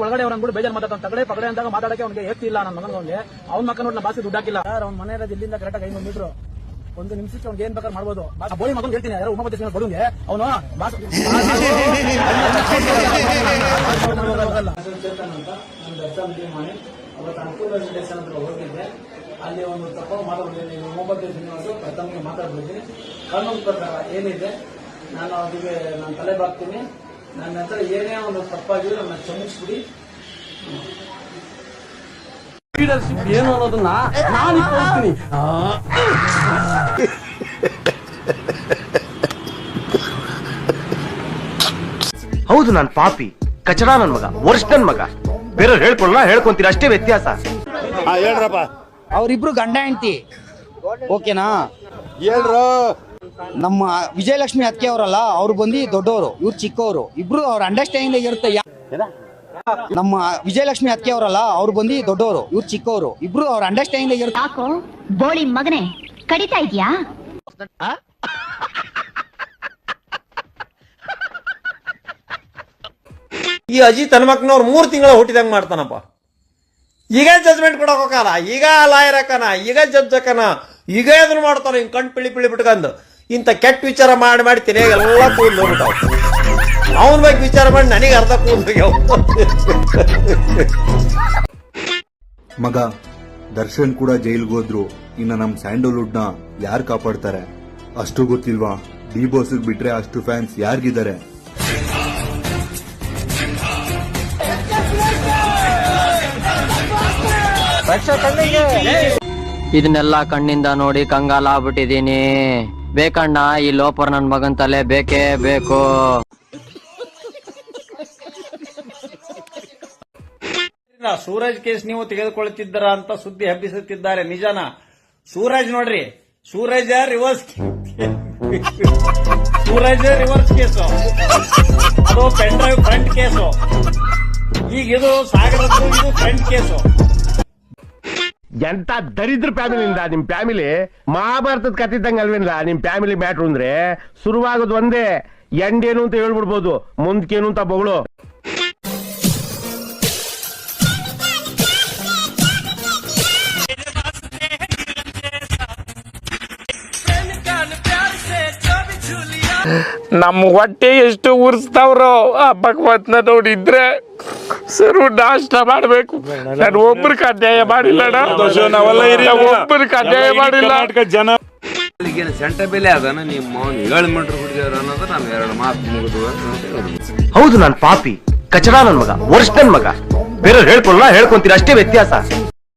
ಒಳಗಡೆ ಅವ್ರನ್ನ ಬೇಜಾರು ಮಾತಾಡ್ತಾನೆ ತಗಡೆ ಪಗಡೆ ಅಂದಾಗ ಮಾತಾಡಕ್ಕೆ ಅವ್ನಿಗೆ ಎತ್ತಿ ಇಲ್ಲ ನನ್ನ ಮಗನಿಗೆ ಅವ್ನ ಮಕ್ಕ ನೋಡಿ ಬಾಸಿ ದುಡ್ಡು ಹಾಕಿಲ್ಲ ಅವ್ನ ಮನೆ ಇಲ್ಲಿಂದ ಕರೆಕ್ಟಾಗಿ 500 ಮೀಟರ್ ಒಂದು ನಿಮಿಷಕ್ಕೆ ಅವ್ನಿಗೆ ಏನ್ ಬೇಕಾದ್ರೆ ಮಾಡ್ಬೋದು ಆ ಬೋಳಿ ಮಗನ್ ಹೇಳ್ತೀನಿ ಯಾರು ಉಮಾಪತಿ ಬಡುಂಗೆ ಅವನು ಮಾಡಿ ಅವತ್ತು ಅನುಕೂಲ ಸ್ಟೇಷನ್ ಹತ್ರ ಹೋಗಿದ್ದೆ ಅಲ್ಲಿ ಒಂದು ತಪ್ಪ ಮಾತಾಡ್ತೀನಿ ಉಮಾಪತಿ ಶ್ರೀನಿವಾಸ ಪ್ರಥಮಿಗೆ ಮಾತಾಡ್ಬಿಡ್ತೀನಿ ಕಾನೂನು ಪ್ರಕಾರ ಏನಿದೆ ನಾನು ಅದಕ್ಕೆ ನಾನು ತಲೆ ಬಾಗ್ತೀನಿ ನನ್ನ ಹತ್ರ ಏನೇ ಒಂದು ತಪ್ಪಾಗಿದ್ರೆ ನನ್ನ ಕ್ಷಮಿಸ್ಬಿಡಿ ಲೀಡರ್ಶಿಪ್ ಏನು ಅನ್ನೋದನ್ನ ನಾನು ತೋರಿಸ್ತೀನಿ. ಹೌದು ನಾನು ಪಾಪಿ ಕಚಡ ನನ್ ಮಗ ವರ್ಷ ನನ್ ಮಗ ಬೇರೆಯವ್ರು ಹೇಳ್ಕೊಳ್ಳ ಹೇಳ್ಕೊಂತೀರ ಅಷ್ಟೇ ವ್ಯತ್ಯಾಸ. ಹೇಳ್ರಪ್ಪ ಅವ್ರಿಬ್ರು ಗಂಡ ಹೆಂಡತಿ ಓಕೆನಾ? ಹೇಳ್ರು. ನಮ್ಮ ವಿಜಯಲಕ್ಷ್ಮಿ ಅತ್ತಿಗೆ ಅವರಲ್ಲ ಅವ್ರು ಬಂದು ದೊಡ್ಡವರು ಇವ್ರು ಚಿಕ್ಕವರು ಇಬ್ರು ಅವ್ರ ಅಂಡರ್ಸ್ಟ್ಯಾಂಡಿಂಗ್ ಇರುತ್ತೆ. ನಮ್ಮ ವಿಜಯಲಕ್ಷ್ಮಿ ಅತ್ತಿಗೆ ಅವರಲ್ಲ ಅವ್ರು ಬಂದು ದೊಡ್ಡವರು ಇವ್ರು ಚಿಕ್ಕವರು ಇಬ್ರು ಅವ್ರ ಅಂಡರ್ಸ್ಟ್ಯಾಂಡಿಂಗ್ ಇರುತ್ತೆ. ಯಾಕೋ ಬೋಳಿ ಮಗನೇ ಕಡಿತಾ ಇದೀಯಾ? ಈ ಅಜಿತ್ ಹನುಮಕ್ನವ್ರು 3 ತಿಂಗಳ ಹುಟ್ಟಿದಂಗ್ ಮಾಡ್ತಾನಪ್ಪ. ಈಗ ಜಜ್ಮೆಂಟ್ ಕೊಡಕ್ ಹೋಗಲ್ಲ, ಈಗ ಲಾಯರ್ ಹಾಕನ, ಈಗ ಜಡ್ಜ್ ಹಾಕನ, ಈಗ ಅದನ್ನ ಮಾಡ್ತಾನ. ಹಿಂಗ್ ಕಣ್ ಪಿಳಿ ಬಿಟ್ಕಂದು ಇಂಥ ಕೆಟ್ಟ ವಿಚಾರ ಮಾಡಿ ತಿರುಗಿ ಎಲ್ಲ ಕೂದಲು ಹೋಗ್ಬಿಟ್ಟಾವ. ಅವನ ಬಗ್ಗೆ ವಿಚಾರ ಮಾಡಿ ನನಗೆ ಅರ್ಧ ಕೂದಲು. ಮಗ ದರ್ಶನ್ ಕೂಡ ಜೈಲ್ಗೆ ಹೋದ್ರು, ಇನ್ನ ನಮ್ ಸ್ಯಾಂಡಲ್ವುಡ್ ನ ಯಾರು ಕಾಪಾಡ್ತಾರೆ ಅಷ್ಟು ಗೊತ್ತಿಲ್ವಾ? ಡಿ ಬಾಸ್ ಬಿಟ್ರೆ ಅಷ್ಟು ಫ್ಯಾನ್ಸ್ ಯಾರಿಗಿದ್ದಾರೆ? ಇದನ್ನೆಲ್ಲ ಕಣ್ಣಿಂದ ನೋಡಿ ಕಂಗಾಲ ಆಗ್ಬಿಟ್ಟಿದೀನಿ. ಬೇಕಣ್ಣ ಈ ಲೋಪರ್ ನನ್ ಮಗನ್ ತಲೆ ಬೇಕೇ ಬೇಕು. ಸೂರಜ್ ಕೇಸ್ ನೀವು ತೆಗೆದುಕೊಳ್ಳುತ್ತಿದ್ದರ ಅಂತ ಸುದ್ದಿ ಹಬ್ಬಿಸುತ್ತಿದ್ದಾರೆ, ನಿಜಾನ? ಸೂರಜ್ ನೋಡ್ರಿ, ಸೂರಜ್ ರಿವರ್ಸ್ ಕೇಸು, ಅದು ಪೆನ್ ಡ್ರೈವ್ ಫ್ರಂಟ್ ಕೇಸು. ಈಗ ಇದು ಸಾಗರದ್ದು, ಇದು ಫ್ರಂಟ್ ಕೇಸು. ಎಂತ ದರಿದ್ರ ಫ್ಯಾಮಿಲಿಂದ ನಿಮ್ ಫ್ಯಾಮಿಲಿ ಮಹಾಭಾರತದ ಕತ್ತಿದ್ದಂಗ ಅಲ್ವೇನ್ಲ ನಿಮ್ ಫ್ಯಾಮಿಲಿ ಮ್ಯಾಟ್ರು ಅಂದ್ರೆ? ಶುರುವಾಗೋದು ಒಂದೇ, ಎಂಡೇನು ಅಂತ ಹೇಳ್ಬಿಡ್ಬೋದು, ಮುಂದಕ್ಕೇನು ಅಂತ ಬಗಳು. ನಮ್ಮ ಹೊಟ್ಟೆ ಎಷ್ಟು ಉರ್ಸ್ತಾವ್ರೋ ಆ ಭಗವಂತನ ನೋಡಿದ್ರೆ ಸರು ನಾಷ್ಟ ಮಾಡ್ಬೇಕು. ನಾನು ಒಬ್ಬರಿಗೆ ಅನ್ಯಾಯ ಮಾಡಿಲ್ಲ, ಒಬ್ಬರಿಗೆ ಅನ್ಯಾಯ ಮಾಡಿಲ್ಲ. ಜನ ಸೆಂಟ ಬೆಲೆ ಅದನ್ನ ನಿಮ್ಮ 7 ಮೀಟರ್ ಹುಡುಗಿಯರು ಅನ್ನೋದು ನಾನು 2 ಮಾತು ಮುಗಿದು. ಹೌದು ನಾನು ಪಾಪಿ ಕಚಡ ನನ್ ಮಗ ವರ್ಷ ನನ್ ಮಗ ಬೇರೆಯವ್ರು ಹೇಳ್ಕೊಳ್ಳ ಹೇಳ್ಕೊಂತೀರ ಅಷ್ಟೇ ವ್ಯತ್ಯಾಸ.